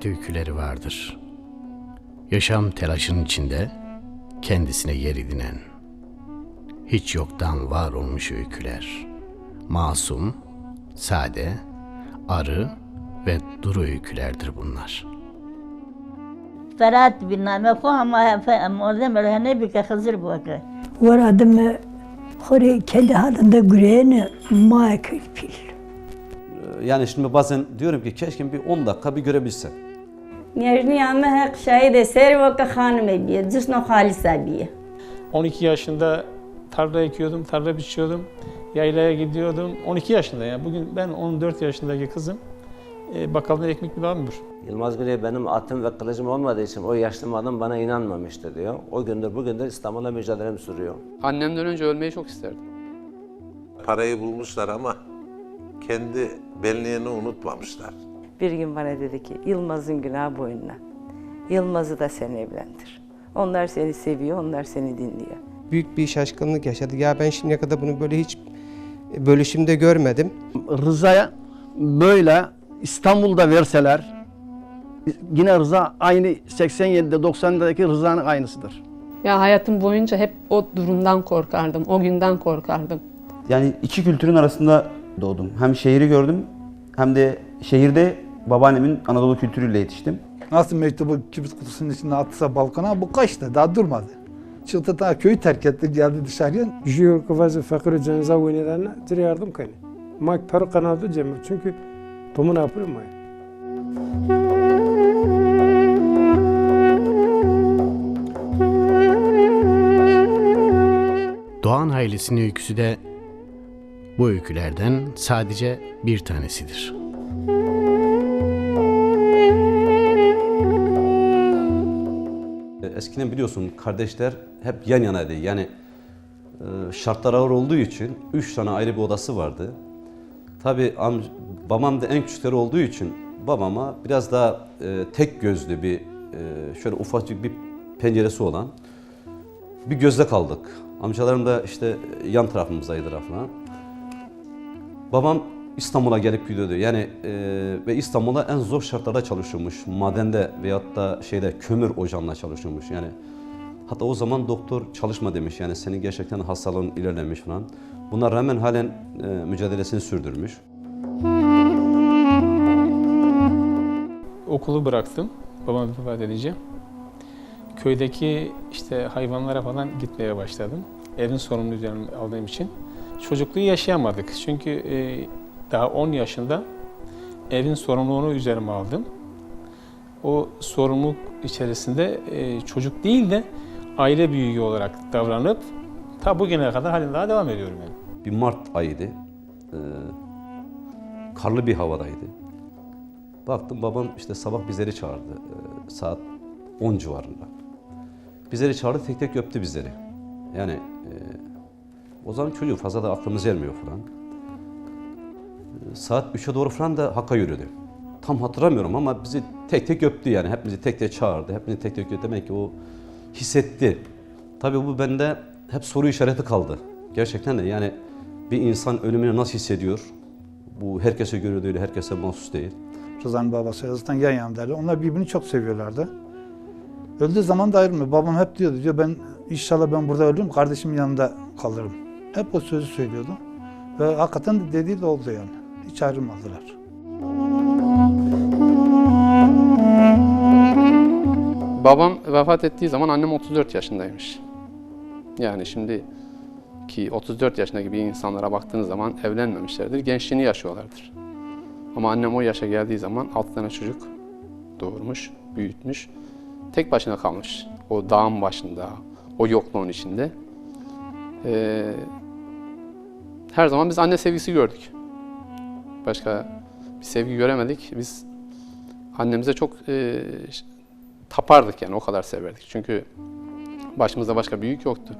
hayat öyküleri vardır. Yaşam telaşının içinde kendisine yer edinen, hiç yoktan var olmuş öyküler. Masum, sade, arı ve duru öykülerdir bunlar. فرات بالنامه خوها ما فموزم رهنه بك خزر بوكه Varadım Hore kendi halinde güreğini maykül pil. Yani şimdi bazen diyorum ki keşke bir 10 dakika bir görebilsem. Niyajni ama hak şahide ser vaka hanım ebiye, cisno halis abiye. 12 yaşında tarla ekiyordum, tarla biçiyordum, yaylaya gidiyordum. 12 yaşında yani. Bugün ben 14 yaşındaki kızım bakkaldan ekmek bile almıyor. Yılmaz Güney benim atım ve kılıcım olmadığı için o yaşlı adam bana inanmamıştı diyor. O gündür bugündür İstanbul'la mücadelem sürüyor. Annemden önce ölmeyi çok isterdim. Parayı bulmuşlar ama kendi benliğini unutmamışlar. Bir gün bana dedi ki, Yılmaz'ın günahı boynuna. Yılmaz'ı da sen evlendir. Onlar seni seviyor, onlar seni dinliyor. Büyük bir şaşkınlık yaşadık. Ya ben şimdiye kadar bunu böyle hiç bölüşümde görmedim. Rıza'ya böyle İstanbul'da verseler, yine Rıza aynı 87'de 90'daki Rıza'nın aynısıdır. Ya hayatım boyunca hep o durumdan korkardım, o günden korkardım. Yani iki kültürün arasında doğdum. Hem şehri gördüm hem de şehirde babaannemin Anadolu kültürüyle yetiştim. Nasıl mektubu kibrit kutusunun içine atsa balkona bu kaçtı daha durmadı. Çıktı daha köyü terk etti geldi dışarıya. Jiyur kafası fakir cenza oynayanlarına dir yardım kayın. Mak para kanadı cemir çünkü bunu ne yapıyor mu? Doğan ailesinin öyküsü de bu öykülerden sadece bir tanesidir. Eskiden biliyorsun kardeşler hep yan yanaydı. Yani şartlar ağır olduğu için 3 tane ayrı bir odası vardı. Tabii babam da en küçükleri olduğu için babama biraz daha tek gözlü bir şöyle ufacık bir penceresi olan bir gözde kaldık. Amcalarım da işte yan tarafımızdaydılar falan. Babam İstanbul'a gelip gidiyordu. Yani ve İstanbul'da en zor şartlarda çalışıyormuş. Madende veyahut da kömür ocağında çalışıyormuş. Yani hatta o zaman doktor çalışma demiş. Yani senin gerçekten hastalığın ilerlemiş falan. Buna rağmen halen mücadelesini sürdürmüş. Okulu bıraktım, babam vefat edince. Köydeki işte hayvanlara falan gitmeye başladım. Evin sorumluluğu üzerine aldığım için. Çocukluğu yaşayamadık. Çünkü daha 10 yaşında evin sorumluluğunu üzerime aldım. O sorumluluk içerisinde çocuk değil de aile büyüğü olarak davranıp ta bugüne kadar halen daha devam ediyorum yani. Bir Mart ayıydı. Karlı bir havadaydı. Baktım babam işte sabah bizleri çağırdı. Saat 10 civarında. Bizleri çağırdı, tek tek öptü bizleri. Yani o zaman çocuğu fazla da aklımız ermiyor falan. Saat 3'e doğru falan da Hakk'a yürüdü. Tam hatırlamıyorum ama bizi tek tek öptü yani. Hepimizi tek tek çağırdı, hepimizi tek tek öptü. Demek ki o hissetti. Tabii bu bende hep soru işareti kaldı. Gerçekten de yani bir insan ölümünü nasıl hissediyor? Bu herkese göre değil, herkese mahsus değil. Rıza'nın babası zaten yan yanındaydı. Onlar birbirini çok seviyorlardı. Öldüğü zaman da ayrılmıyor. Babam hep diyor ben inşallah ben burada ölürüm, kardeşimin yanında kalırım. Hep o sözü söylüyordu. Ve hakikaten dediği de oldu yani. Hiç ayrılmadılar. Babam vefat ettiği zaman annem 34 yaşındaymış. Yani şimdi ki 34 yaşındaki bir insanlara baktığınız zaman evlenmemişlerdir, gençliğini yaşıyorlardır. Ama annem o yaşa geldiği zaman 6 tane çocuk doğurmuş, büyütmüş. Tek başına kalmış. O dağın başında, o yokluğun içinde. Her zaman biz anne sevgisi gördük. Başka bir sevgi göremedik. Biz annemize çok tapardık yani o kadar severdik. Çünkü başımızda başka büyük yoktu.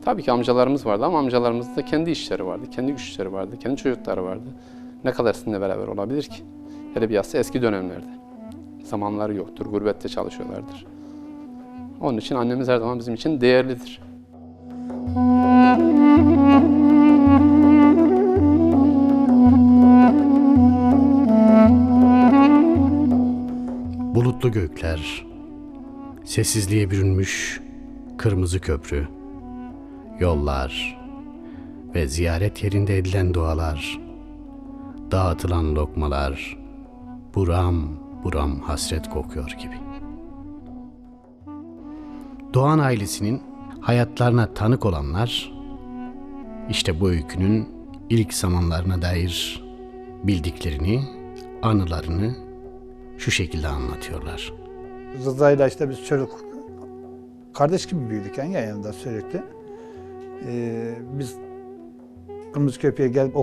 Tabii ki amcalarımız vardı ama amcalarımızda da kendi işleri vardı, kendi güçleri vardı, kendi çocukları vardı. Ne kadar sizinle beraber olabilir ki? Hele bilhassa eski dönemlerde. Zamanları yoktur, gurbette çalışıyorlardır. Onun için annemiz her zaman bizim için değerlidir. bulutlu gökler, sessizliğe bürünmüş kırmızı köprü, yollar ve ziyaret yerinde edilen dualar, dağıtılan lokmalar, buram buram hasret kokuyor gibi. Doğan ailesinin hayatlarına tanık olanlar, işte bu öykünün ilk zamanlarına dair bildiklerini, anılarını şu şekilde anlatıyorlar. Rıza'yla işte biz çocuk, kardeş gibi büyüdük yani yanında sürekli. Biz Kırmızı Köprü'ye gelip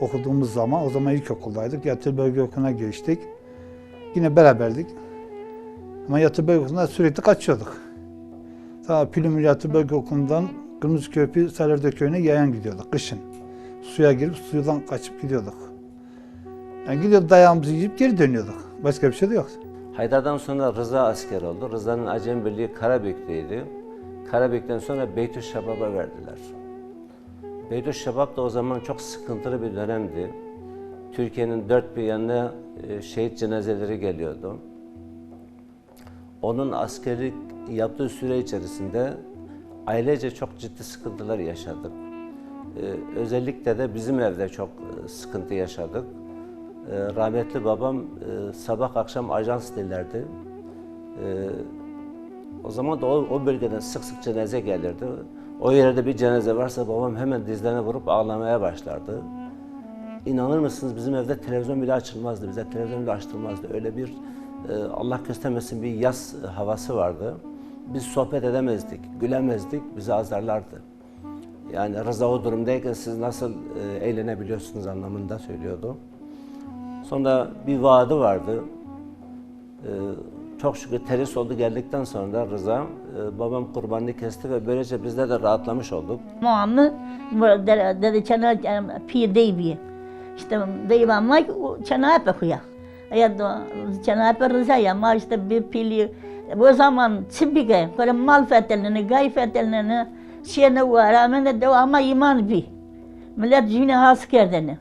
okuduğumuz zaman, o zaman ilkokuldaydık. Yatılı Bölge Okulu'na geçtik. Yine beraberdik. Ama Yatılı Bölge Okulu'ndan sürekli kaçıyorduk. Ta Pülümür Yatılı Bölge Okulu'ndan Kırmızı Köprü Salerde Köyü'ne yayan gidiyorduk kışın. Suya girip sudan kaçıp gidiyorduk. Yani gidiyorduk, dayağımızı yiyip geri dönüyorduk. Başka bir şey de yoktu. Haydar'dan sonra Rıza asker oldu. Rıza'nın Acem Birliği Karabük'teydi. Karabük'ten sonra Beytüşşebab'a verdiler. Beytüşşebab da o zaman çok sıkıntılı bir dönemdi. Türkiye'nin dört bir yanına şehit cenazeleri geliyordu. Onun askerlik yaptığı süre içerisinde ailece çok ciddi sıkıntılar yaşadık. Özellikle de bizim evde çok sıkıntı yaşadık. Rahmetli babam sabah akşam ajans dinlerdi. O zaman da o bölgeden sık sık cenaze gelirdi. O yerde bir cenaze varsa babam hemen dizlerine vurup ağlamaya başlardı. İnanır mısınız bizim evde televizyon bile açılmazdı, bize televizyon bile açtırmazdı. Öyle bir Allah göstermesin bir yaz havası vardı. Biz sohbet edemezdik, gülemezdik, bizi azarlardı. Yani Rıza o durumdayken siz nasıl eğlenebiliyorsunuz anlamında söylüyordu. Sonra bir vaadi vardı. Çok şükür terhis oldu geldikten sonra Rıza, babam kurbanını kesti ve böylece bizler de rahatlamış olduk. Muamı dedi çana pir deybi. İşte deyvamma çana yapıyor. Ya da çana yapıyor Rıza ya ama işte bir pili o zaman çibike böyle mal fetelini, gay fetelini şeyine var ama devamlı iman bi. Millet cüne has kerdeni.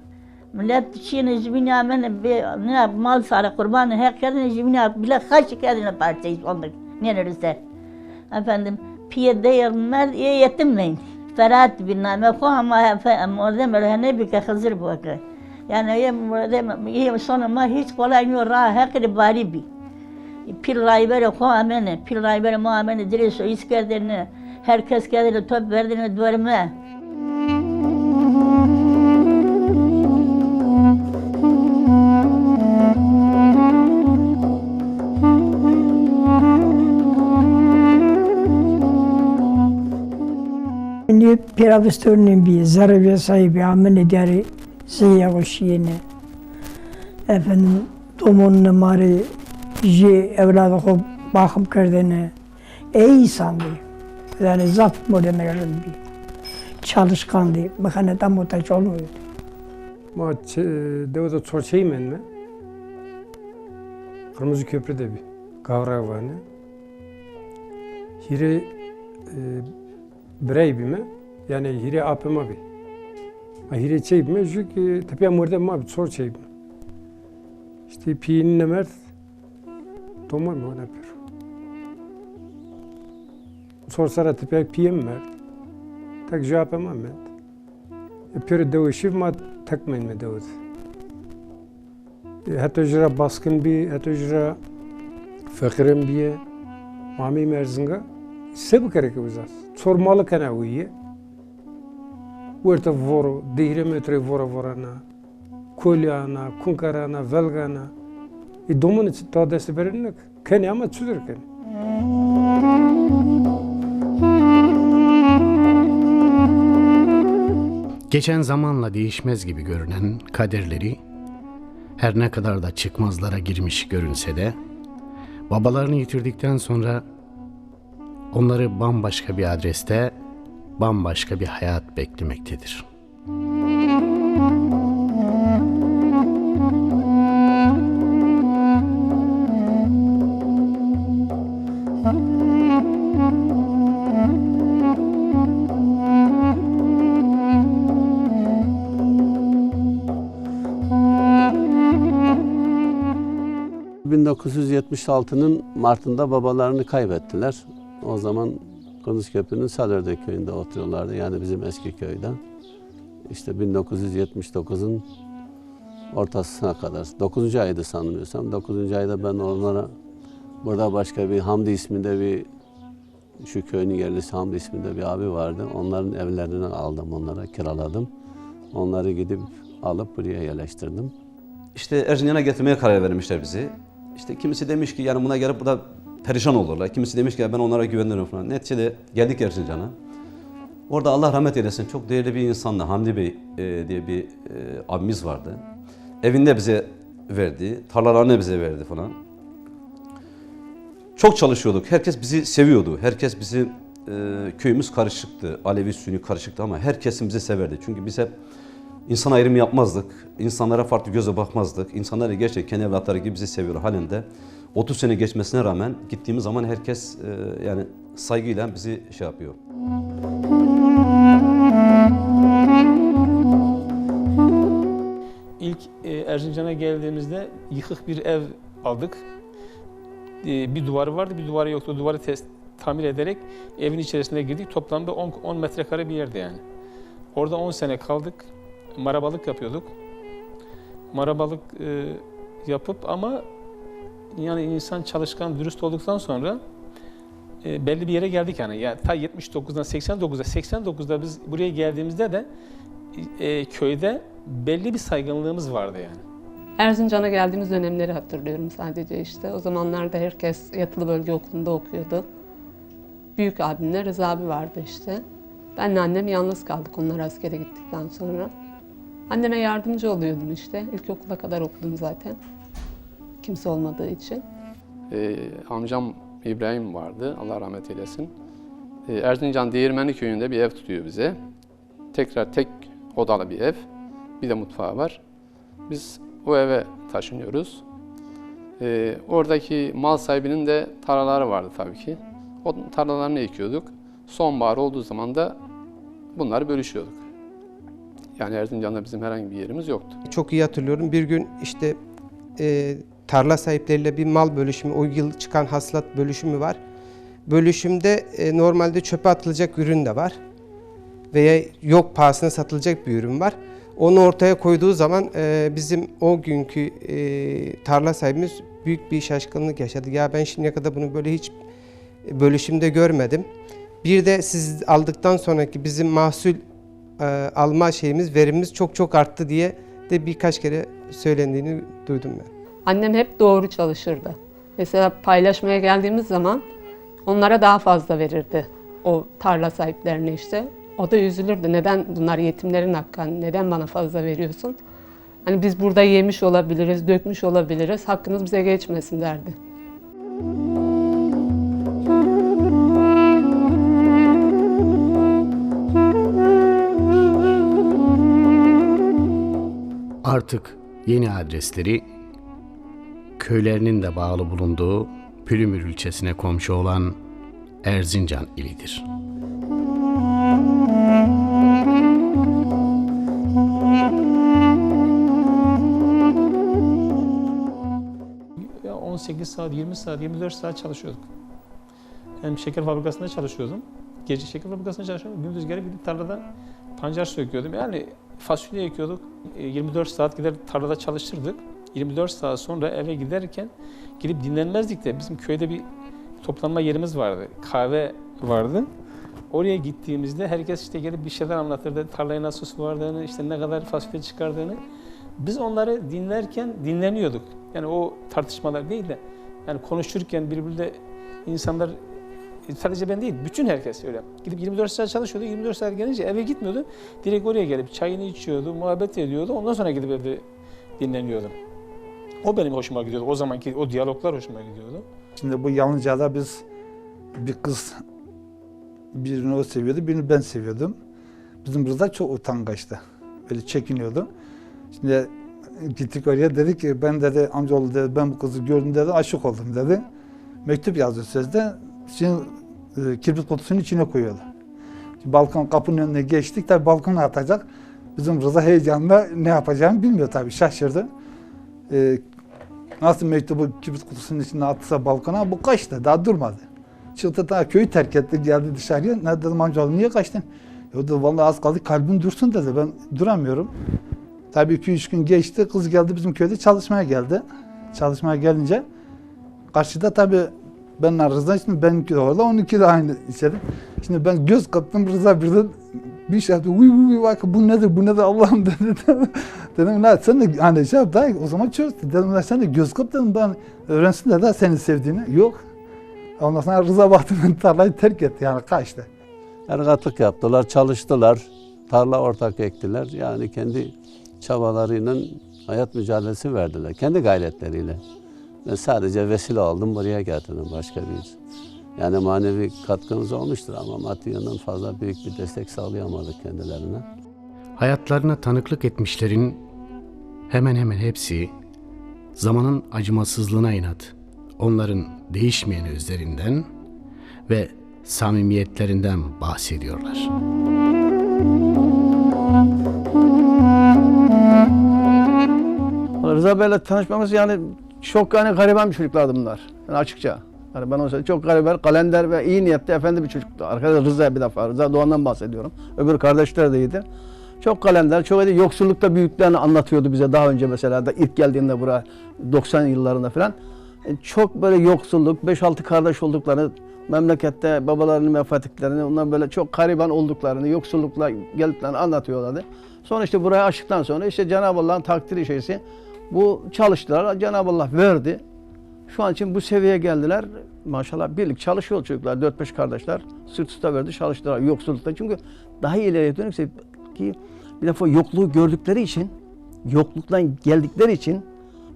Millet şeyine cüne amen ne mal sarı kurbanı her kerdeni cüne bile kaç kerdeni parçayı ondan neresi. Efendim piye değerler yetinmeyin. Ferhat bin name ko ama orada böyle ne bir Hızır bu akı. Yani orada sonunda hiç kolay yok rahat her bari bi. Pir rayber ko amene, pir rayber mu amene direse iskerdeni herkes kendine top verdiğini duvarıma. Şimdi Piravistör'ün bir zararı sahibi amel ederi ziyavuşiyene. Efendim domunun mari evladı ko bakım kırdığını ey insan diyor. Yani zat modemelerden bir çalışkan diye makineden muhtaç olmuyor. Ma devada çorçayım ben mi? Kırmızı Köprü'de bir kavra var ne? Hire birey bir mi? Yani hire apıma bir. Hire çey bir mi? Çünkü tepe morde ma bir çorçay bir. İşte piyinin ne mert? Tomay mı ona bir? Sorsara tepe piyem mert. Tak cevap ama mert. Pür devşiv ma takmayın mı devşiv? Hatta jira baskın bir, hatta jira fakirim bir, mami merzinga. Seb kerek uzas. Sormalı kana uye. Vurta voro, dihimetre vora na, kolyana, kunkarana, velgana. Domun için tadesi verilmek. Kene ama çüdürken. Geçen zamanla değişmez gibi görünen kaderleri, her ne kadar da çıkmazlara girmiş görünse de, babalarını yitirdikten sonra onları bambaşka bir adreste, bambaşka bir hayat beklemektedir. 1976'nın Mart'ında babalarını kaybettiler. O zaman Kılıçköprü'nün Salördek köyünde oturuyorlardı. Yani bizim eski köyden. İşte 1979'un ortasına kadar. 9. aydı sanmıyorsam. 9. ayda ben onlara burada başka bir Hamdi isminde bir şu köyün yerlisi Hamdi isminde bir abi vardı. Onların evlerinden aldım onlara, kiraladım. Onları gidip alıp buraya yerleştirdim. İşte Erzincan'a getirmeye karar vermişler bizi. İşte kimisi demiş ki yani buna gelip burada perişan olurlar. Kimisi demiş ki ben onlara güvenirim falan. Neticede geldik Erzincan'a. Orada Allah rahmet eylesin çok değerli bir insandı. Hamdi Bey diye bir abimiz vardı. Evinde bize verdi, tarlalarını bize verdi falan. Çok çalışıyorduk. Herkes bizi seviyordu. Herkes bizi köyümüz karışıktı. Alevi, Sünni karışıktı ama herkesin bizi severdi. Çünkü biz hep insan ayrımı yapmazdık. İnsanlara farklı göze bakmazdık. İnsanlar gerçekten kendi evlatları gibi bizi seviyor halinde. 30 sene geçmesine rağmen gittiğimiz zaman herkes yani saygıyla bizi şey yapıyor. İlk Erzincan'a geldiğimizde yıkık bir ev aldık. Bir duvarı vardı, bir duvarı yoktu. O duvarı tamir ederek evin içerisine girdik. Toplamda 10 metrekare bir yerdi yani. Orada 10 sene kaldık. Marabalık yapıyorduk. Marabalık yapıp ama yani insan çalışkan, dürüst olduktan sonra belli bir yere geldik yani. Yani ta 79'dan 89'da biz buraya geldiğimizde de köyde belli bir saygınlığımız vardı yani. Erzincan'a geldiğimiz dönemleri hatırlıyorum sadece işte. O zamanlarda herkes yatılı bölge okulunda okuyordu. Büyük abimle Rıza abi vardı işte. Benle annem yalnız kaldık onlar askere gittikten sonra. Anneme yardımcı oluyordum işte. İlkokula kadar okudum zaten. Kimse olmadığı için. Amcam İbrahim vardı, Allah rahmet eylesin. Erzincan Değirmenli köyünde bir ev tutuyor bize. Tekrar tek odalı bir ev, bir de mutfağı var. Biz o eve taşınıyoruz. Oradaki mal sahibinin de tarlaları vardı tabii ki. O tarlalarını ekiyorduk. Sonbahar olduğu zaman da bunları bölüşüyorduk. Yani Erzincan'da bizim herhangi bir yerimiz yoktu. Çok iyi hatırlıyorum. Bir gün işte tarla sahipleriyle bir mal bölüşümü, o yıl çıkan hasılat bölüşümü var. Bölüşümde normalde çöpe atılacak ürün de var. Veya yok pahasına satılacak bir ürün var. Onu ortaya koyduğu zaman bizim o günkü tarla sahibimiz büyük bir şaşkınlık yaşadı. Ya ben şimdiye kadar bunu böyle hiç bölüşümde görmedim. Bir de siz aldıktan sonraki bizim mahsul alma verimimiz çok arttı diye de birkaç kere söylendiğini duydum ben. Annem hep doğru çalışırdı. Mesela paylaşmaya geldiğimiz zaman onlara daha fazla verirdi. O tarla sahiplerine işte. O da üzülürdü. Neden bunlar yetimlerin hakkı? Neden bana fazla veriyorsun? Hani biz burada yemiş olabiliriz, dökmüş olabiliriz. Hakkınız bize geçmesin derdi. Artık yeni adresleri köylerinin de bağlı bulunduğu Pülümür ilçesine komşu olan Erzincan ilidir. Ya 18 saat, 20 saat, 24 saat çalışıyorduk. Hem şeker fabrikasında çalışıyordum. Gece şeker fabrikasında çalışıyordum. Gündüz gelip gidip tarlada pancar söküyordum. Yani fasulye ekiyorduk. 24 saat gider tarlada çalışırdık. 24 saat sonra eve giderken gidip dinlenmezdik de bizim köyde bir toplanma yerimiz vardı. Kahve vardı. Oraya gittiğimizde herkes işte gelip bir şeyler anlatırdı. Tarlaya nasıl su vardığını, işte ne kadar fasulye çıkardığını. Biz onları dinlerken dinleniyorduk. Yani o tartışmalar değil de yani konuşurken birbirine insanlar sadece ben değil, bütün herkes öyle. Gidip 24 saat çalışıyordu, 24 saat gelince eve gitmiyordu. Direkt oraya gelip çayını içiyordu, muhabbet ediyordu. Ondan sonra gidip evde dinleniyordum. O benim hoşuma gidiyordu. O zamanki o diyaloglar hoşuma gidiyordu. Şimdi bu Yalınca'da biz bir kız birini o seviyordu, birini ben seviyordum. Bizim Rıza çok utangaçtı. Böyle çekiniyordu. Şimdi gittik oraya, dedi ki ben dedi amcaoğlu dedi ben bu kızı gördüm dedi, aşık oldum dedi. Mektup yazdı sözde. Şimdi kibrit kutusunun içine koyuyordu. Şimdi balkon kapının önüne geçtik, tabii balkona atacak. Bizim Rıza heyecanla ne yapacağını bilmiyor tabii, şaşırdı. Nasıl mektubu kibrit kutusunun içine atsa balkona, bu kaçtı, daha durmadı. Çıktı daha köyü terk etti, geldi dışarıya. Ne dedim amcaoğlu, niye kaçtın? Ya dedi, vallahi az kaldı kalbim dursun dedi, ben duramıyorum. Tabii 2-3 gün geçti, kız geldi bizim köyde çalışmaya geldi. Çalışmaya gelince karşıda tabii benle Rıza, şimdi benimki de orada, onunki de aynı içeri. Şimdi ben göz kattım, Rıza birden bir şey yaptı, uy bak bu nedir Allah'ım dedi. Dedim la sen de hani şey yap, daha o zaman çözdü. Dedim la sen de göz kap dedim, ben öğrensin de senin sevdiğini. Yok. Ondan sonra Rıza baktı, tarlayı terk etti, yani kaçtı. Ergatlık yaptılar, çalıştılar, tarla ortak ektiler. Yani kendi çabalarıyla hayat mücadelesi verdiler, kendi gayretleriyle. Ben sadece vesile oldum, buraya getirdim, başka bir. Yani manevi katkımız olmuştur ama maddi yönden fazla büyük bir destek sağlayamadık kendilerine. Hayatlarına tanıklık etmişlerin hemen hemen hepsi zamanın acımasızlığına inat, onların değişmeyen özlerinden ve samimiyetlerinden bahsediyorlar. Rıza Bey'le tanışmamız yani çok gariban bir çocuklardı bunlar. Yani açıkça. Yani ben olsaydı çok gariban, kalender ve iyi niyetli efendi bir çocuktu. Arkadaşlar Rıza bir defa, Rıza Doğan'dan bahsediyorum. Öbür kardeşler de iyiydi. Çok kalender, çok iyi. Yoksullukta büyüklerini anlatıyordu bize daha önce mesela da ilk geldiğinde buraya 90 yıllarında falan. Çok böyle yoksulluk, 5-6 kardeş olduklarını, memlekette babalarının vefat ettiklerini, onlar böyle çok gariban olduklarını, yoksullukla geldiklerini anlatıyorlardı. Sonra işte buraya açtıktan sonra işte Cenab-ı Allah'ın takdiri şeysi bu çalıştılar, Cenab-ı Allah verdi. Şu an için bu seviyeye geldiler. Maşallah birlik çalışıyor çocuklar, 4-5 kardeşler sırt üstte verdi, çalıştılar yoksullukta. Çünkü daha ileriye dönükse ki bir defa yokluğu gördükleri için, yokluktan geldikleri için,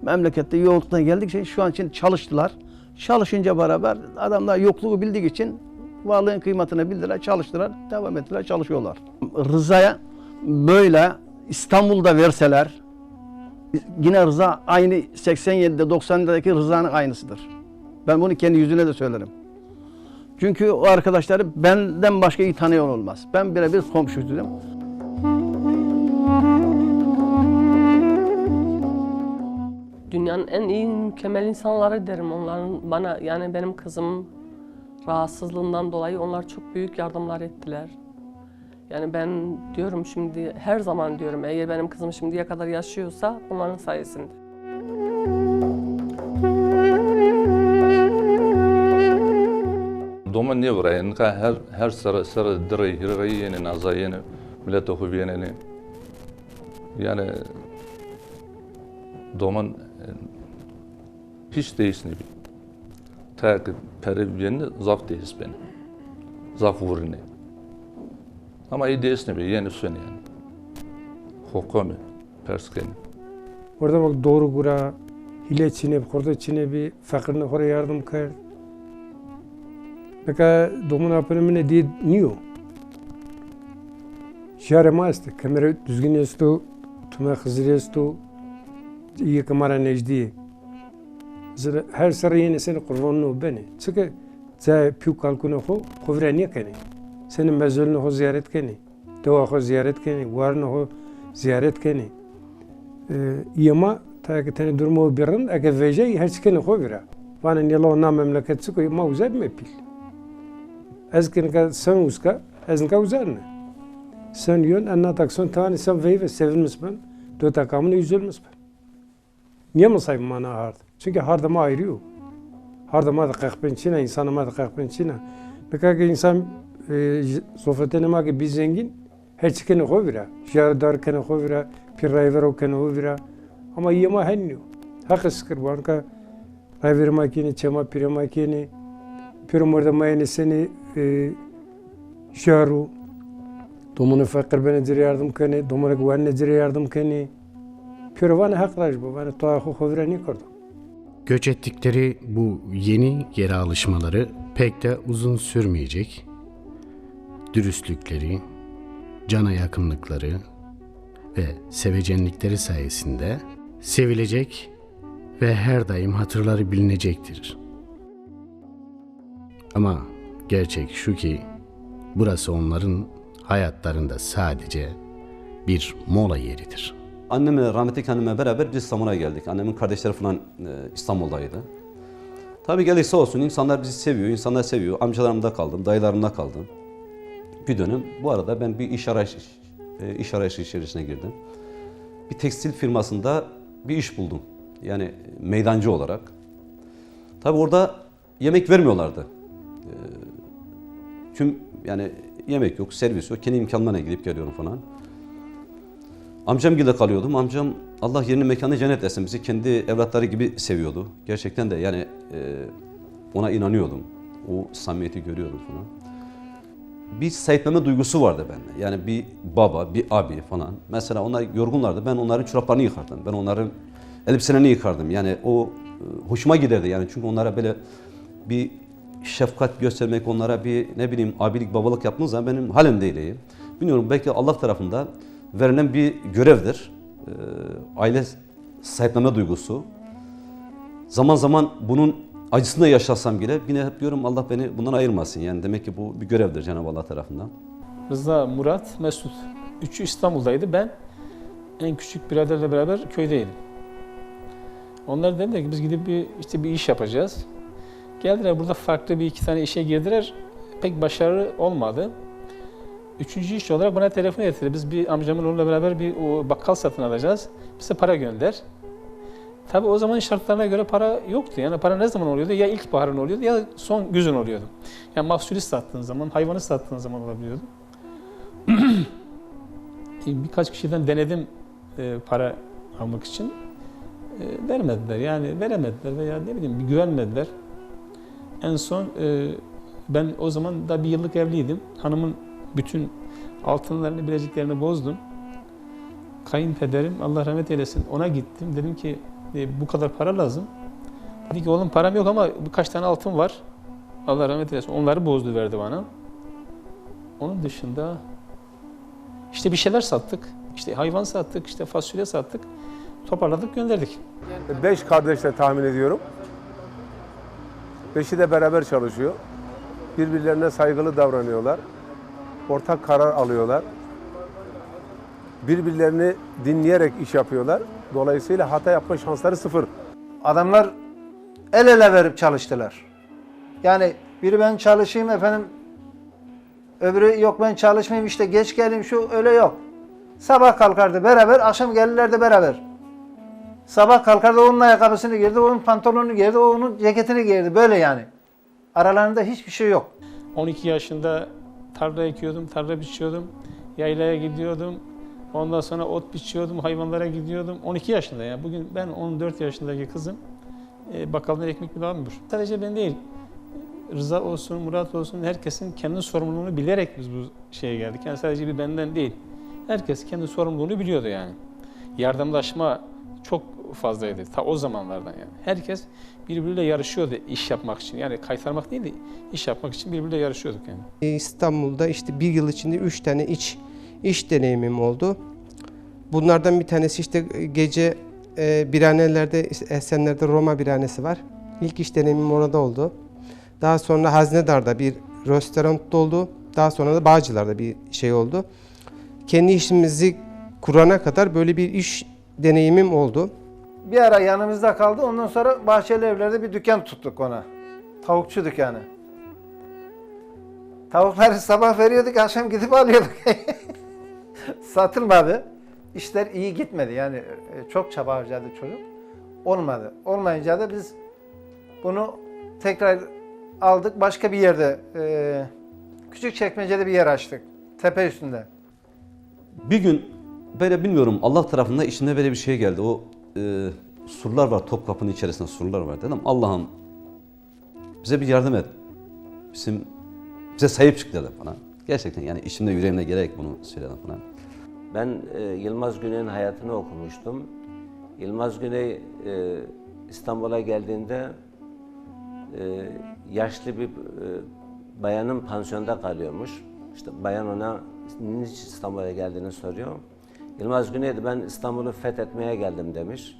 memlekette yokluktan geldikçe şu an için çalıştılar. Çalışınca beraber adamlar yokluğu bildiği için varlığın kıymetini bildiler, çalıştılar, devam ettiler, çalışıyorlar. Rıza'ya böyle İstanbul'da verseler, yine Rıza aynı 87'de 90'daki Rıza'nın aynısıdır. Ben bunu kendi yüzüne de söylerim. Çünkü o arkadaşları benden başka iyi tanıyan olmaz. Ben birebir komşuydum. Dünyanın en iyi, mükemmel insanları derim onların bana. Yani benim kızım rahatsızlığından dolayı onlar çok büyük yardımlar ettiler. Yani ben diyorum şimdi, her zaman diyorum, eğer benim kızım şimdiye kadar yaşıyorsa onların sayesinde. Doman ne var? Yani her sıra direği, hireyi yeni, nazayı yeni, millet okuyu yeni. Yani doman hiç değilsin bir. Ta ki peri yeni zaf değiliz beni, zaf vurunu. Ama iyi değilsin bir, yeni sön yani. Hokkami, perskeni. Orada bak doğru gura, hile çinep, korda çinebi, fakirine oraya yardım kır. Peki domun apınımı diye niyo? Şare maastı, kamera düzgün yestu, tüme hızır yestu, iyi kamera necdi. Mesela her sıra yeni seni kurbanını beni. Çünkü sen piu kalkunu ho, kovra niye kene? Senin mezulunu ho ziyaret kene, deva ho ziyaret kene, varını ho ziyaret kene. Yama ta ki tane durma birin, ake veje her çıkene ho bira. Vana niyalo na memleket çıkı ma uzay mı pil? Ez kene sen uska, ez nka uzar ne? Sen yön anna takson tane sen veyve sevilmiş ben, dört kamını üzülmüş ben. Niye mi sayım bana hard? Çünkü hardama ayırıyor. Hardama da kahpençine, insanıma da kahpençine. Peki ki insan sohbetine ma ki biz zengin, her çıkene ho bira. Şiardar kene ho bira, pirayver kene ho bira. Ama yema henniyor. Hakkı sıkır var ki rayver makini, çema pire makini, pirumurda mayını seni şiaru. Domunu fakir bana zire yardım kene, domunu güvenle zire yardım kene. Pirvane hakkılar bu, bana tuğahu ho bira ne kurdu? Göç ettikleri bu yeni yere alışmaları pek de uzun sürmeyecek. Dürüstlükleri, cana yakınlıkları ve sevecenlikleri sayesinde sevilecek ve her daim hatırları bilinecektir. Ama gerçek şu ki burası onların hayatlarında sadece bir mola yeridir. annemle, rahmetli anneme beraber biz İstanbul'a geldik. Annemin kardeşleri falan İstanbul'daydı. Tabii geldik sağ olsun, insanlar bizi seviyor, insanlar seviyor. Amcalarımda kaldım, dayılarımda kaldım. Bir dönem, bu arada ben bir iş arayışı içerisine girdim. Bir tekstil firmasında bir iş buldum. Yani meydancı olarak. Tabii orada yemek vermiyorlardı. Tüm yani yemek yok, servis yok. Kendi imkanlarına gidip geliyorum falan. Amcamgilde kalıyordum. Amcam Allah yerini mekanı cennet etsin. Bizi kendi evlatları gibi seviyordu. Gerçekten de yani ona inanıyordum. O samimiyeti görüyordum falan. Bir sahipleme duygusu vardı bende. Yani bir baba, bir abi falan. Mesela onlar yorgunlardı. Ben onların çoraplarını yıkardım. Ben onların elbiselerini yıkardım. Yani o hoşuma giderdi yani. Çünkü onlara böyle bir şefkat göstermek, onlara bir ne bileyim abilik, babalık yaptığınız zaman benim halen değil. Bilmiyorum, belki Allah tarafında verilen bir görevdir. Aile sahipleme duygusu. Zaman zaman bunun acısını da yaşasam bile yine hep diyorum Allah beni bundan ayırmasın. Yani demek ki bu bir görevdir Cenab-ı Allah tarafından. Rıza, Murat, Mesut. Üçü İstanbul'daydı. Ben en küçük biraderle beraber köydeydim. Onlar dediler ki biz gidip bir iş yapacağız. Geldiler, burada farklı bir iki tane işe girdiler. Pek başarılı olmadı. Üçüncü iş olarak bana telefon ettiler. Biz bir amcamın oğluyla beraber bir bakkal satın alacağız. Bize para gönder. Tabii o zamanın şartlarına göre para yoktu. Yani para ne zaman oluyordu? Ya ilkbaharın oluyordu ya son güzün oluyordu. Yani mahsulü sattığın zaman, hayvanı sattığın zaman olabiliyordu. Birkaç kişiden denedim para almak için. Vermediler, yani veremediler veya ne bileyim bir güvenmediler. En son ben o zaman da bir yıllık evliydim. Hanımın bütün altınlarını, bileziklerini bozdum. Kayınpederim Allah rahmet eylesin, ona gittim. Dedim ki bu kadar para lazım. Dedi ki oğlum param yok ama birkaç tane altın var. Allah rahmet eylesin. Onları bozdu, verdi bana. Onun dışında işte bir şeyler sattık. İşte hayvan sattık, işte fasulye sattık. Toparladık, gönderdik. 5 kardeşle tahmin ediyorum. 5'i de beraber çalışıyor. Birbirlerine saygılı davranıyorlar. Ortak karar alıyorlar. Birbirlerini dinleyerek iş yapıyorlar. Dolayısıyla hata yapma şansları sıfır. Adamlar el ele verip çalıştılar. Yani biri ben çalışayım efendim, öbürü yok ben çalışmayayım işte geç geleyim şu öyle yok. Sabah kalkardı beraber, akşam gelirlerdi beraber. Sabah kalkardı onun ayakkabısını giyirdi, onun pantolonunu giyirdi, onun ceketini giyirdi. Böyle yani. Aralarında hiçbir şey yok. 12 yaşında tarla ekiyordum, tarla biçiyordum. Yaylaya gidiyordum. Ondan sonra ot biçiyordum, hayvanlara gidiyordum. 12 yaşında yani. Bugün ben 14 yaşındaki kızım bakkaldan ekmek bile almıyor. Sadece ben değil. Rıza olsun, Murat olsun, herkesin kendi sorumluluğunu bilerek biz bu şeye geldik. Yani sadece bir benden değil. Herkes kendi sorumluluğunu biliyordu yani. Yardımlaşma çok fazlaydı ta o zamanlardan yani. Herkes birbiriyle yarışıyordu iş yapmak için. Yani kaytarmak değil de iş yapmak için birbiriyle yarışıyorduk yani. İstanbul'da işte bir yıl içinde 3 tane iş deneyimim oldu. Bunlardan bir tanesi işte gece birhanelerde, Esenler'de Roma birhanesi var. İlk iş deneyimim orada oldu. Daha sonra Haznedar'da bir restoranda oldu. Daha sonra da Bağcılar'da bir şey oldu. Kendi işimizi kurana kadar böyle bir iş deneyimim oldu. Bir ara yanımızda kaldı. Ondan sonra Bahçeli Evler'de bir dükkan tuttuk ona. Tavukçu dükkanı. Tavukları sabah veriyorduk, akşam gidip alıyorduk. Satılmadı. İşler iyi gitmedi. Yani çok çaba harcadı çocuk. Olmadı. Olmayınca da biz bunu tekrar aldık. Başka bir yerde, Küçükçekmece'de bir yer açtık. Tepe üstünde. Bir gün böyle bilmiyorum Allah tarafından içinde böyle bir şey geldi. O surlar var, Topkapı'nın içerisinde surlar var dedim. Allah'ım bize bir yardım et. Bize sahip çık dedim falan. Gerçekten yani içimde yüreğimde gelerek bunu söyledim falan. Ben Yılmaz Güney'in hayatını okumuştum. Yılmaz Güney İstanbul'a geldiğinde yaşlı bir bayanın pansiyonda kalıyormuş. İşte bayan ona niçin İstanbul'a geldiğini soruyor. Yılmaz Güney de ben İstanbul'u fethetmeye geldim demiş.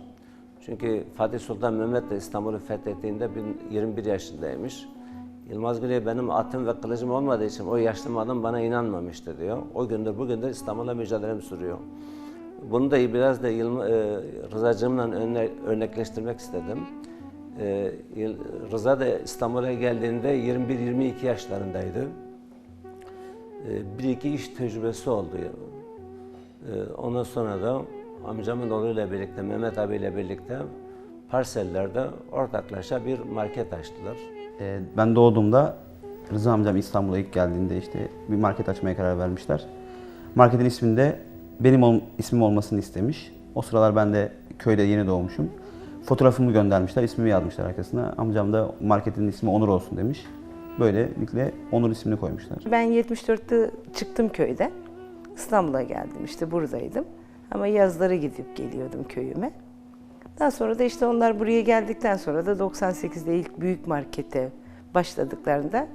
Çünkü Fatih Sultan Mehmet de İstanbul'u fethettiğinde 21 yaşındaymış. Yılmaz Güney benim atım ve kılıcım olmadığı için o yaşlı adam bana inanmamıştı diyor. O gündür bugündür İstanbul'a mücadelem sürüyor. bunu da biraz da Rıza'cığımla örnekleştirmek istedim. Rıza da İstanbul'a geldiğinde 21-22 yaşlarındaydı. Bir iki iş tecrübesi oldu. Ondan sonra da amcamın oğluyla birlikte, Mehmet abiyle birlikte parsellerde ortaklaşa bir market açtılar. Ben doğduğumda Rıza amcam İstanbul'a ilk geldiğinde işte bir market açmaya karar vermişler. Marketin isminde benim ismim olmasını istemiş. O sıralar ben de köyde yeni doğmuşum. Fotoğrafımı göndermişler, ismimi yazmışlar arkasına. Amcam da marketin ismi Onur olsun demiş. Böylelikle Onur ismini koymuşlar. Ben 74'te çıktım köyden. İstanbul'a geldim, işte buradaydım. Ama yazları gidip geliyordum köyüme. Daha sonra da işte onlar buraya geldikten sonra da 98'de ilk büyük markete başladıklarında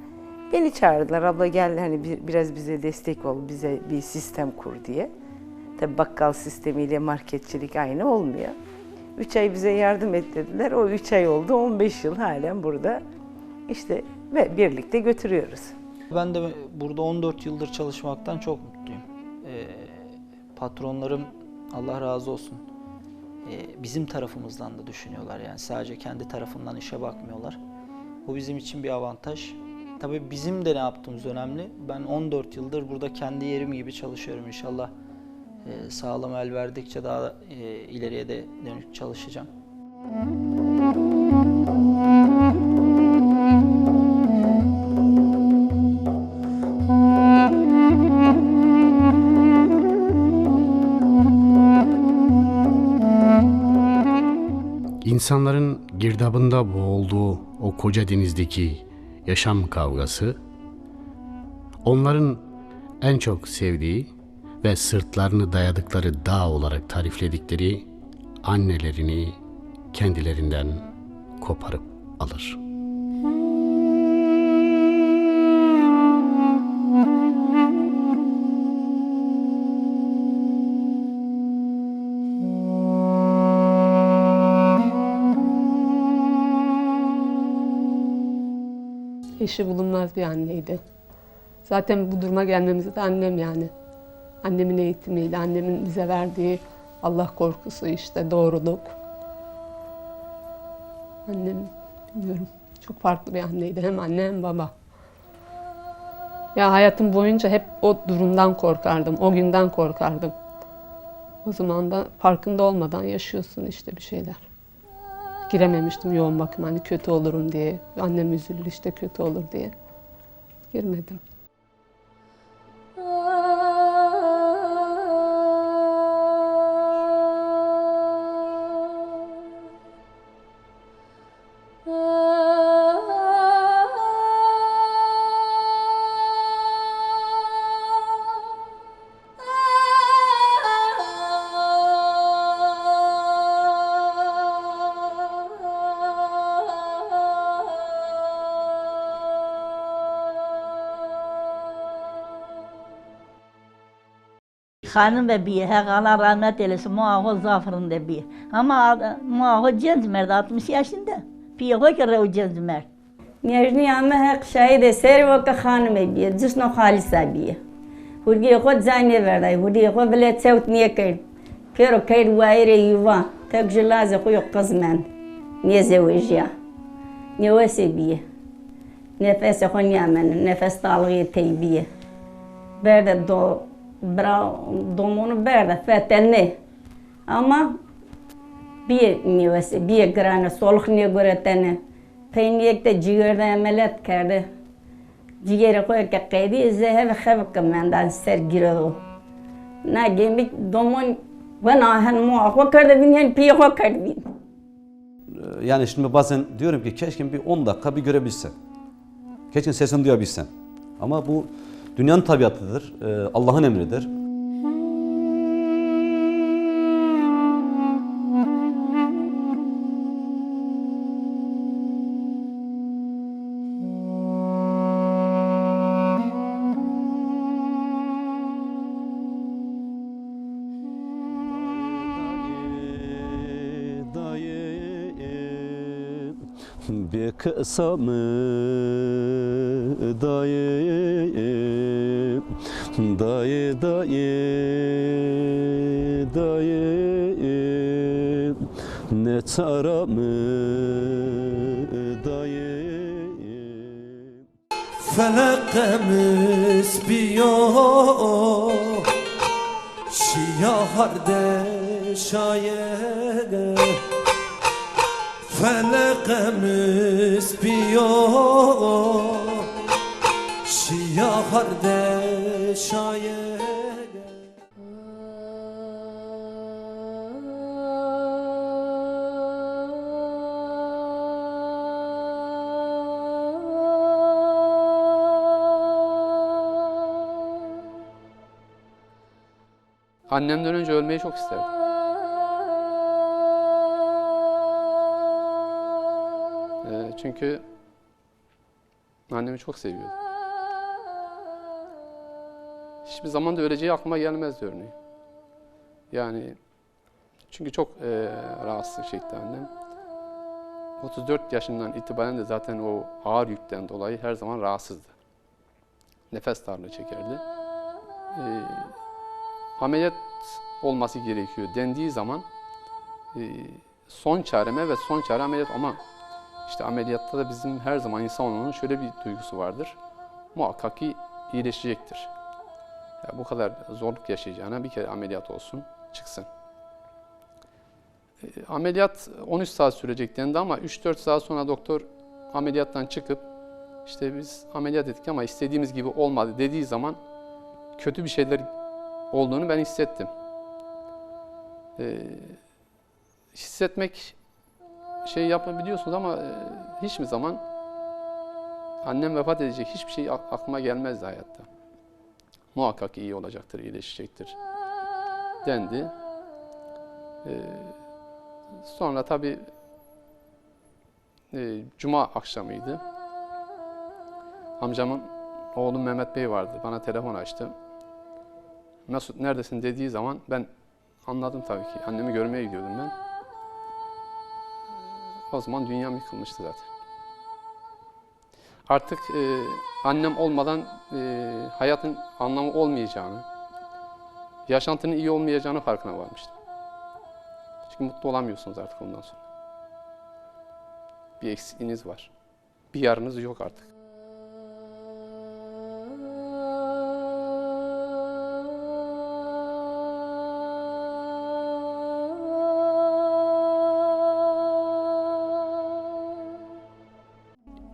beni çağırdılar. Abla gel hani biraz bize destek ol, bize bir sistem kur diye. Tabii bakkal sistemiyle marketçilik aynı olmuyor. 3 ay bize yardım et dediler. O 3 ay oldu, 15 yıl halen burada işte ve birlikte götürüyoruz. Ben de burada 14 yıldır çalışmaktan çok mutluyum. Patronlarım Allah razı olsun bizim tarafımızdan da düşünüyorlar. Yani sadece kendi tarafından işe bakmıyorlar. Bu bizim için bir avantaj. Tabii bizim de ne yaptığımız önemli. Ben 14 yıldır burada kendi yerim gibi çalışıyorum inşallah. Sağlam el verdikçe daha ileriye de dönük çalışacağım. İnsanların girdabında boğulduğu o koca denizdeki yaşam kavgası, onların en çok sevdiği ve sırtlarını dayadıkları dağ olarak tarifledikleri annelerini kendilerinden koparıp alır. Eşi bulunmaz bir anneydi. Zaten bu duruma gelmemizi de annem yani. Annemin eğitimiyle, annemin bize verdiği Allah korkusu, işte doğruluk. Annem bilmiyorum çok farklı bir anneydi. Hem anne hem baba. Ya hayatım boyunca hep o durumdan korkardım, o günden korkardım. O zaman da farkında olmadan yaşıyorsun işte bir şeyler. Girememiştim yoğun bakım, hani kötü olurum diye. Annem üzüldü işte kötü olur diye. Girmedim. Hanım ve bir, Allah rahmet eylesin, muahı zaferin de bir. Ama muahı genç mert, 60 yaşında. Piyo ki o genç mert. Nijni ama hak şahide seri vaka hanım bir, cisno halisa bir. Hurgi khod zane verday, hurgi khod bile tsevt niye kayr. Pero kayr vaire yuva, tek jelaze khoy qazman. Niye zevjiya. Niye vesi bir. Nefes khon yamen, nefes talgı teybiye. Berde domunu berde fetenni. Ama bir niyesi, bir grana soluk niye göretene. Peyniyekte ciğerde ameliyat kerdi. Ciğeri koyup kaydı, zehir xevk menden ser giriyordu. Na gemik domun ve nahen muakwa kerdi bin yani piyakwa kerdi bin. Yani şimdi bazen diyorum ki keşke bir 10 dakika bir görebilsem. Keşke sesini duyabilsem. Ama bu dünyanın tabiatıdır, Allah'ın emridir. Bir kısamı dayı dayı dayı dayı, ne çaramı dayı. Felekemiz biyo şiya hardeş ayere. Felekemiz biyo şiya hardeş ayere. Annemden önce ölmeyi çok isterdim. Çünkü annemi çok seviyordum. Hiçbir zaman da öleceği aklıma gelmezdi örneğin. Yani çünkü çok rahatsızlık çekti annem. 34 yaşından itibaren de zaten o ağır yükten dolayı her zaman rahatsızdı. Nefes darlığı çekerdi. Ameliyat olması gerekiyor dendiği zaman son çareme ve son çare ameliyat, ama işte ameliyatta da bizim her zaman insanoğlunun şöyle bir duygusu vardır. Muhakkak ki iyileşecektir. Ya bu kadar zorluk yaşayacağına bir kere ameliyat olsun, çıksın. Ameliyat 13 saat sürecek dendi ama 3-4 saat sonra doktor ameliyattan çıkıp işte biz ameliyat ettik ama istediğimiz gibi olmadı dediği zaman kötü bir şeyler olduğunu ben hissettim. Hissetmek şey yapabiliyorsunuz ama hiçbir zaman annem vefat edecek hiçbir şey aklıma gelmezdi hayatta. Muhakkak iyi olacaktır, iyileşecektir dendi. Sonra tabii Cuma akşamıydı. Amcamın oğlu Mehmet Bey vardı. Bana telefon açtı. Mesut neredesin dediği zaman ben anladım tabii ki. Annemi görmeye gidiyordum ben. O zaman dünyam yıkılmıştı zaten. Artık annem olmadan hayatın anlamı olmayacağını, yaşantının iyi olmayacağını farkına varmıştım. Çünkü mutlu olamıyorsunuz artık ondan sonra. Bir eksikliğiniz var. Bir yarınız yok artık.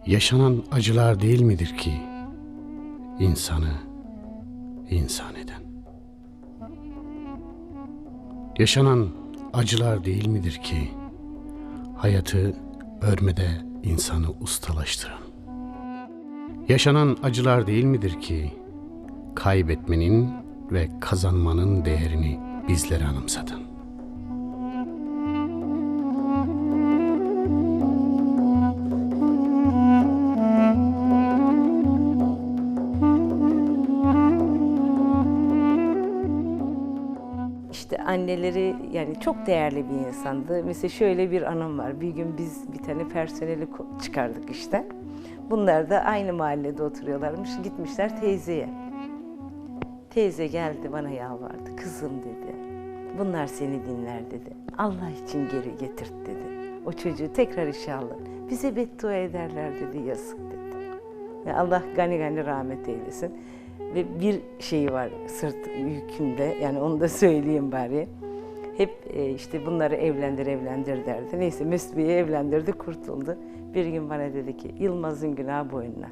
Yaşanan acılar değil midir ki insanı insan eden? Yaşanan acılar değil midir ki hayatı örmede insanı ustalaştıran? Yaşanan acılar değil midir ki kaybetmenin ve kazanmanın değerini bizlere anımsatan? Anneleri yani çok değerli bir insandı. Mesela şöyle bir anım var. Bir gün biz bir tane personeli çıkardık işte. Bunlar da aynı mahallede oturuyorlarmış. Gitmişler teyzeye. Teyze geldi bana yalvardı. Kızım dedi. Bunlar seni dinler dedi. Allah için geri getirt dedi. O çocuğu tekrar işe alın. Bize beddua ederler dedi. Yazık dedi. Ya Allah gani gani rahmet eylesin. Ve bir şey var sırt yükümde, yani onu da söyleyeyim bari. Hep işte bunları evlendir derdi. Neyse Mesut Bey'i evlendirdi, kurtuldu. Bir gün bana dedi ki, Yılmaz'ın günahı boynuna.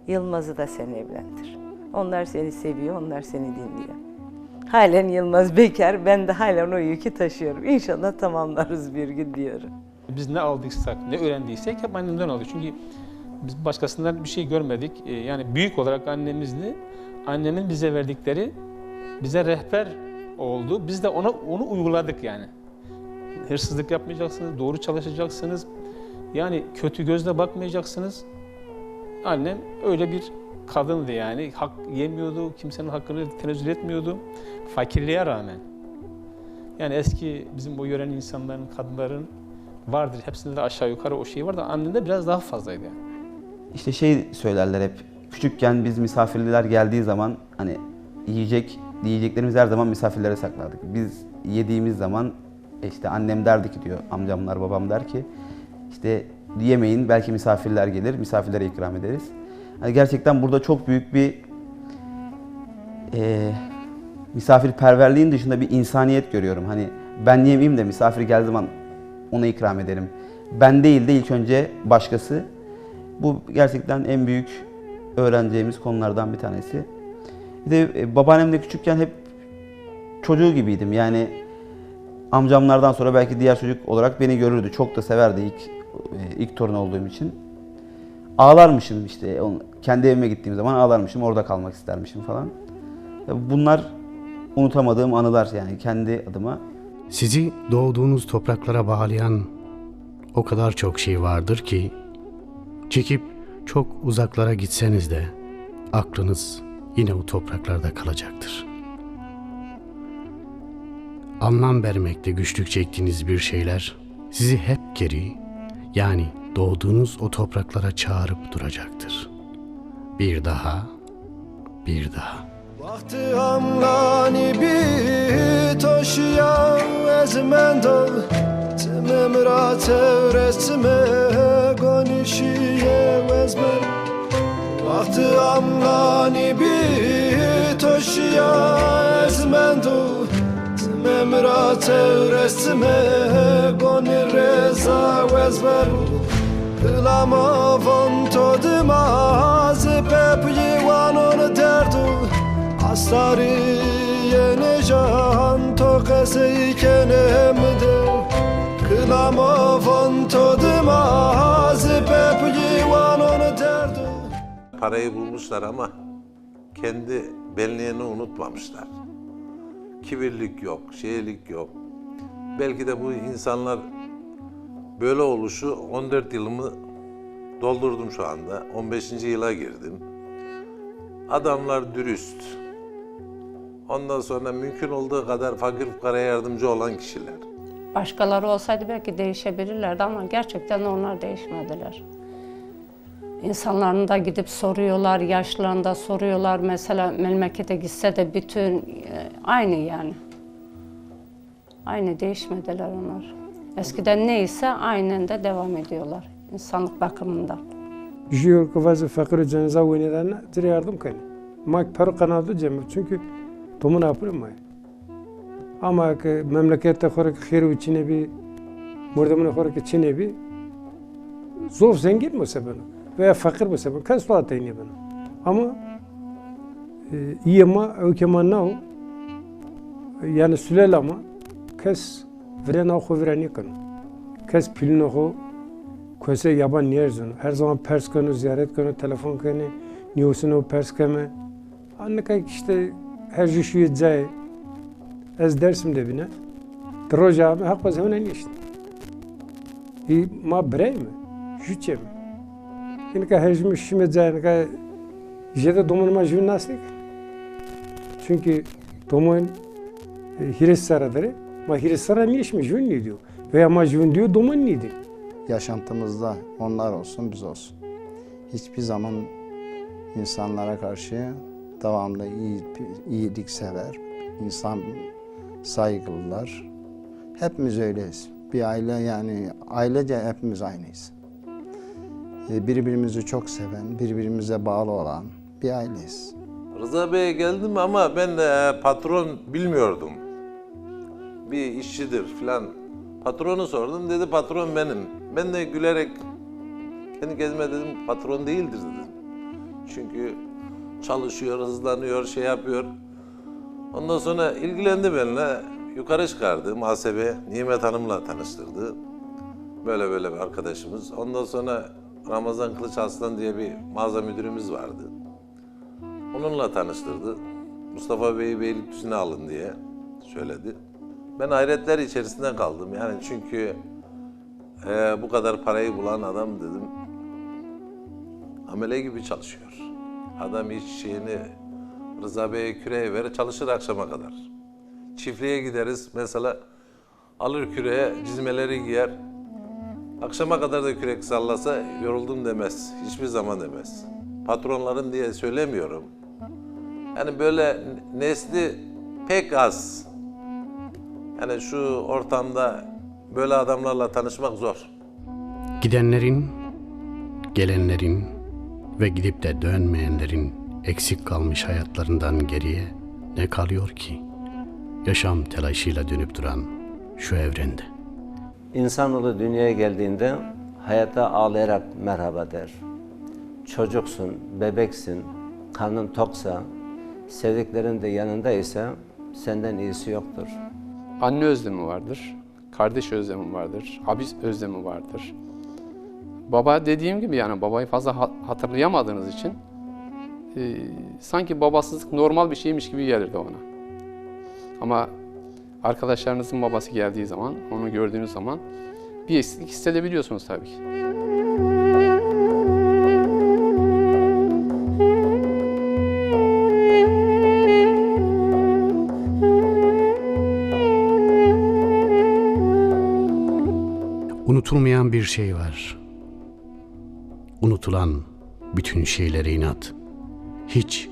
Yılmaz'ı da sen evlendir. Onlar seni seviyor, onlar seni dinliyor. Halen Yılmaz bekar, ben de halen o yükü taşıyorum. İnşallah tamamlarız bir gün diyorum. Biz ne aldıysak, ne öğrendiysek hep annemden aldık. Çünkü biz başkasından bir şey görmedik. Yani büyük olarak annemin bize verdikleri bize rehber oldu. Biz de onu uyguladık yani. Hırsızlık yapmayacaksınız, doğru çalışacaksınız. Yani kötü gözle bakmayacaksınız. Annem öyle bir kadındı yani. Hak yemiyordu, kimsenin hakkını tenezzül etmiyordu. Fakirliğe rağmen. Yani eski bizim o yören insanların, kadınların vardır. Hepsinde de aşağı yukarı o şey var da annemde biraz daha fazlaydı yani. İşte şey söylerler hep, küçükken biz misafirler geldiği zaman hani yiyecek yiyeceklerimizi her zaman misafirlere saklardık. Biz yediğimiz zaman işte annem derdi ki diyor, amcamlar, babam der ki işte yemeyin, belki misafirler gelir, misafirlere ikram ederiz. Yani gerçekten burada çok büyük bir misafirperverliğin dışında bir insaniyet görüyorum. Hani ben yemeyeyim de misafir geldiği zaman ona ikram ederim. Ben değil de ilk önce başkası. Bu gerçekten en büyük öğreneceğimiz konulardan bir tanesi. Bir de babaannemle küçükken hep çocuğu gibiydim. Yani amcamlardan sonra belki diğer çocuk olarak beni görürdü. Çok da severdi ilk torun olduğum için. Ağlarmışım işte. Kendi evime gittiğim zaman ağlarmışım. Orada kalmak istermişim falan. Bunlar unutamadığım anılar yani kendi adıma. Sizi doğduğunuz topraklara bağlayan o kadar çok şey vardır ki çekip çok uzaklara gitseniz de aklınız yine o topraklarda kalacaktır. Anlam vermekte güçlük çektiğiniz bir şeyler sizi hep geri, yani doğduğunuz o topraklara çağırıp duracaktır. Bir daha, bir daha. Vakti amlani bir toşya ezmendo Tememra tevresime konuşuye ezmen Vakti amlani bir toşya ezmendo Tememra tevresime konireza ezmen Kılama vanto dimaz pep yivanon derdu Astarı yene can tokası kenemde Kılama vanto dimaz pep yivanon derdu Parayı bulmuşlar ama kendi benliğini unutmamışlar. Kibirlik yok, şeylik yok. Belki de bu insanlar böyle oluşu 14 yılımı doldurdum şu anda. 15. yıla girdim. Adamlar dürüst. Ondan sonra mümkün olduğu kadar fakir fukaraya yardımcı olan kişiler. Başkaları olsaydı belki değişebilirlerdi ama gerçekten onlar değişmediler. İnsanlarını da gidip soruyorlar, yaşlılarını da soruyorlar. Mesela memlekete gitse de bütün aynı yani. Aynı, değişmediler onlar. Eskiden neyse aynen de devam ediyorlar insanlık bakımından. Düşüyor ki bazı fakir cenaze oynayanlarına direkt yardım kayın. Mak para kanadı cemil çünkü tomu ne yapıyor mu? Ama ki memlekette korak khir içine bir murdamına korak içine bir zor zengin mi sebep veya fakir mi sebep kas suat aynı bana. Ama iyi ama ökeman ne o? Yani sülel ama kas veren o veren yakın. Kas pilin o köse yaban yerzun. Her zaman pers konu ziyaret konu telefon konu newsunu pers keme. Anne kay işte her şey cay. Ez dersim de bine. Troja mı hak bazı hemen işte. Ma brey mi? Jüçe mi? Yani ka her şey şimdi cay ka jede domunma jün nasıl? Çünkü domun hiris saradır. Ma hiris sara niye mi jün ne diyor? Veya ma jün diyor domun ne diyor? Yaşantımızda onlar olsun biz olsun. Hiçbir zaman insanlara karşı devamlı iyilik sever, insan saygılılar. Hepimiz öyleyiz. Bir aile yani ailece hepimiz aynıyız. Birbirimizi çok seven, birbirimize bağlı olan bir aileyiz. Rıza Bey'e geldim ama ben patron bilmiyordum. Bir işçidir falan. Patronu sordum, dedi patron benim. Ben de gülerek kendi kendime dedim patron değildir dedim. Çünkü çalışıyor, hızlanıyor, şey yapıyor. Ondan sonra ilgilendi benimle. Yukarı çıkardı muhasebe, Nimet Hanım'la tanıştırdı. Böyle böyle bir arkadaşımız. Ondan sonra Ramazan Kılıç Aslan diye bir mağaza müdürümüz vardı. Onunla tanıştırdı. Mustafa Bey'i Beylikdüzü'ne alın diye söyledi. Ben hayretler içerisinde kaldım yani çünkü bu kadar parayı bulan adam dedim amele gibi çalışıyor. Adam hiç şeyini Rıza Bey'e küreğe verir çalışır akşama kadar. Çiftliğe gideriz mesela alır küreğe çizmeleri giyer. Akşama kadar da kürek sallasa yoruldum demez. Hiçbir zaman demez. Patronların diye söylemiyorum. Yani böyle nesli pek az. Yani şu ortamda böyle adamlarla tanışmak zor. Gidenlerin, gelenlerin ve gidip de dönmeyenlerin eksik kalmış hayatlarından geriye ne kalıyor ki? Yaşam telaşıyla dönüp duran şu evrende. İnsanoğlu dünyaya geldiğinde hayata ağlayarak merhaba der. Çocuksun, bebeksin, karnın toksa, sevdiklerin de yanındaysa senden iyisi yoktur. Anne özlemi vardır, kardeş özlemi vardır, abi özlemi vardır. Baba dediğim gibi yani babayı fazla hatırlayamadığınız için sanki babasızlık normal bir şeymiş gibi gelirdi ona. Ama arkadaşlarınızın babası geldiği zaman, onu gördüğünüz zaman bir eksiklik hissedebiliyorsunuz tabii ki. Unutulmayan bir şey var. Unutulan bütün şeylere inat. Hiç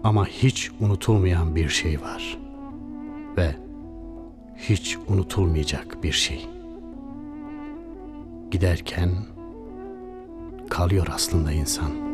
ama hiç unutulmayan bir şey var. Ve hiç unutulmayacak bir şey. Giderken kalıyor aslında insan.